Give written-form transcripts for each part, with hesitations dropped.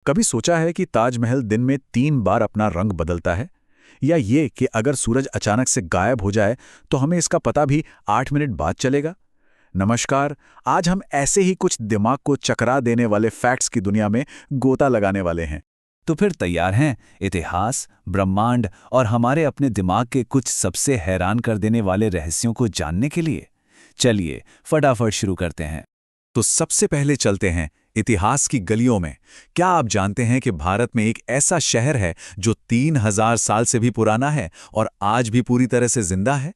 कभी सोचा है कि ताजमहल दिन में 3 बार अपना रंग बदलता है? या ये कि अगर सूरज अचानक से गायब हो जाए तो हमें इसका पता भी 8 मिनट बाद चलेगा? नमस्कार। आज हम ऐसे ही कुछ दिमाग को चकरा देने वाले फैक्ट्स की दुनिया में गोता लगाने वाले हैं। तो फिर तैयार हैं इतिहास, ब्रह्मांड और हमारे अपने दिमाग के कुछ सबसे हैरान कर देने वाले रहस्यों को जानने के लिए? चलिए फटाफट शुरू करते हैं। तो सबसे पहले चलते हैं इतिहास की गलियों में। क्या आप जानते हैं कि भारत में एक ऐसा शहर है जो 3000 साल से भी पुराना है और आज भी पूरी तरह से जिंदा है?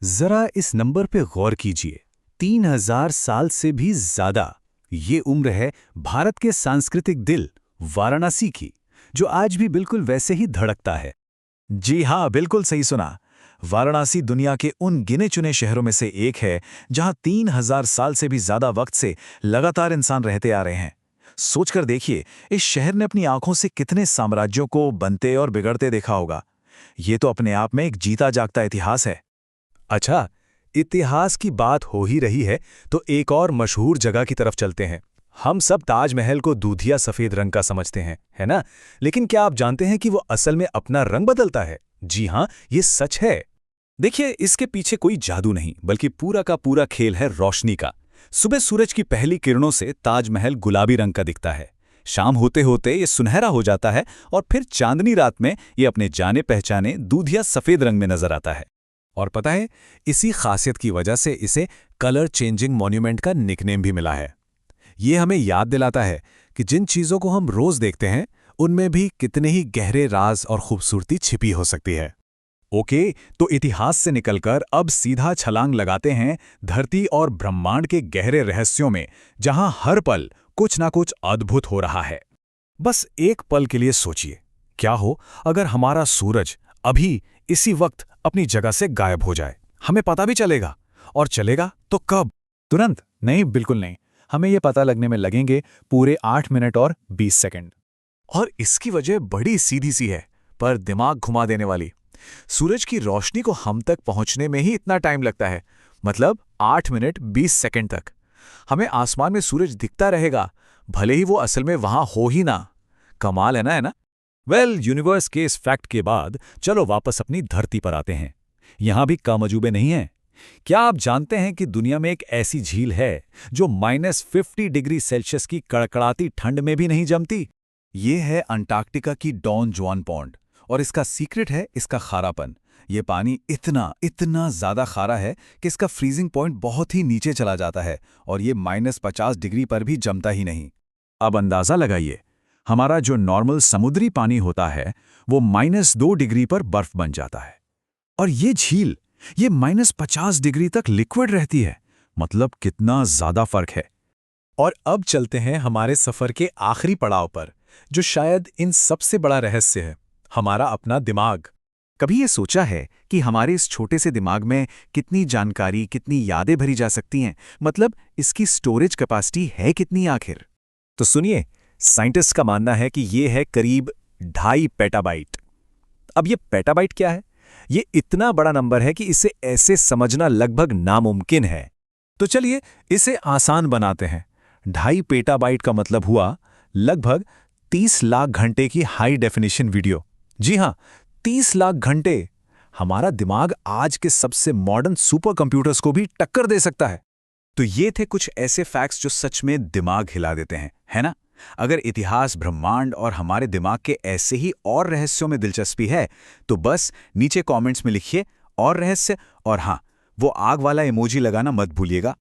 जरा इस नंबर पे गौर कीजिए। 3000 साल से भी ज्यादा। ये उम्र है भारत के सांस्कृतिक दिल वाराणसी की, जो आज भी बिल्कुल वैसे ही धड़कता है। जी हाँ, बिल्कुल सही सुना। वाराणसी दुनिया के उन गिने चुने शहरों में से एक है जहां 3000 साल से भी ज्यादा वक्त से लगातार इंसान रहते आ रहे हैं। सोचकर देखिए, इस शहर ने अपनी आंखों से कितने साम्राज्यों को बनते और बिगड़ते देखा होगा। ये तो अपने आप में एक जीता जागता इतिहास है। अच्छा, इतिहास की बात हो ही रही है तो एक और मशहूर जगह की तरफ चलते हैं। हम सब ताजमहल को दूधिया सफेद रंग का समझते हैं, है ना? लेकिन क्या आप जानते हैं कि वो असल में अपना रंग बदलता है? जी हाँ, ये सच है। देखिए, इसके पीछे कोई जादू नहीं, बल्कि पूरा का पूरा खेल है रोशनी का। सुबह सूरज की पहली किरणों से ताजमहल गुलाबी रंग का दिखता है। शाम होते होते ये सुनहरा हो जाता है और फिर चांदनी रात में ये अपने जाने पहचाने दूधिया सफेद रंग में नजर आता है। और पता है, इसी खासियत की वजह से इसे कलर चेंजिंग मॉन्यूमेंट का निकनेम भी मिला है। ये हमें याद दिलाता है कि जिन चीजों को हम रोज देखते हैं उनमें भी कितने ही गहरे राज और खूबसूरती छिपी हो सकती है। ओके, तो इतिहास से निकलकर अब सीधा छलांग लगाते हैं धरती और ब्रह्मांड के गहरे रहस्यों में, जहां हर पल कुछ ना कुछ अद्भुत हो रहा है। बस एक पल के लिए सोचिए, क्या हो अगर हमारा सूरज अभी इसी वक्त अपनी जगह से गायब हो जाए? हमें पता भी चलेगा, और चलेगा तो कब? तुरंत नहीं, बिल्कुल नहीं। हमें यह पता लगने में लगेंगे पूरे 8 मिनट और 20 सेकंड। और इसकी वजह बड़ी सीधी सी है, पर दिमाग घुमा देने वाली। सूरज की रोशनी को हम तक पहुंचने में ही इतना टाइम लगता है, मतलब 8 मिनट 20 सेकंड तक। हमें आसमान में सूरज दिखता रहेगा, भले ही वो असल में वहां हो ही ना। कमाल है ना? वेल, यूनिवर्स के इस फैक्ट के बाद चलो वापस अपनी धरती पर आते हैं। यहां भी कामजूबे नहीं हैं। क्या आप जानते हैं कि दुनिया में एक ऐसी झील है जो -50 डिग्री सेल्सियस की कड़कड़ाती ठंड में भी नहीं जमती? ये है अंटार्कटिका की डॉन जुआन पॉन्ड, और इसका सीक्रेट है इसका खारापन। ये पानी इतना ज्यादा खारा है कि इसका फ्रीजिंग पॉइंट बहुत ही नीचे चला जाता है, और ये -50 डिग्री पर भी जमता ही नहीं। अब अंदाजा लगाइए, हमारा जो नॉर्मल समुद्री पानी होता है वो -2 डिग्री पर बर्फ बन जाता है, और ये झील ये -50 डिग्री तक लिक्विड रहती है। मतलब कितना ज्यादा फर्क है। और अब चलते हैं हमारे सफर के आखिरी पड़ाव पर, जो शायद इन सबसे बड़ा रहस्य है, हमारा अपना दिमाग। कभी ये सोचा है कि हमारे इस छोटे से दिमाग में कितनी जानकारी, कितनी यादें भरी जा सकती हैं? मतलब इसकी स्टोरेज कैपेसिटी है कितनी आखिर? तो सुनिए, साइंटिस्ट का मानना है कि ये है करीब 2.5 पेटाबाइट। अब ये पेटाबाइट क्या है? ये इतना बड़ा नंबर है कि इसे ऐसे समझना लगभग नामुमकिन है। तो चलिए इसे आसान बनाते हैं। 2.5 पेटाबाइट का मतलब हुआ लगभग 30 लाख घंटे की हाई डेफिनेशन वीडियो। जी हाँ, 30 लाख घंटे। हमारा दिमाग आज के सबसे मॉडर्न सुपर कंप्यूटर्स को भी टक्कर दे सकता है। तो ये थे कुछ ऐसे फैक्ट्स जो सच में दिमाग हिला देते हैं, है ना? अगर इतिहास, ब्रह्मांड और हमारे दिमाग के ऐसे ही और रहस्यों में दिलचस्पी है तो बस नीचे कमेंट्स में लिखिए और रहस्य, और हाँ, वो आग वाला इमोजी लगाना मत भूलिएगा।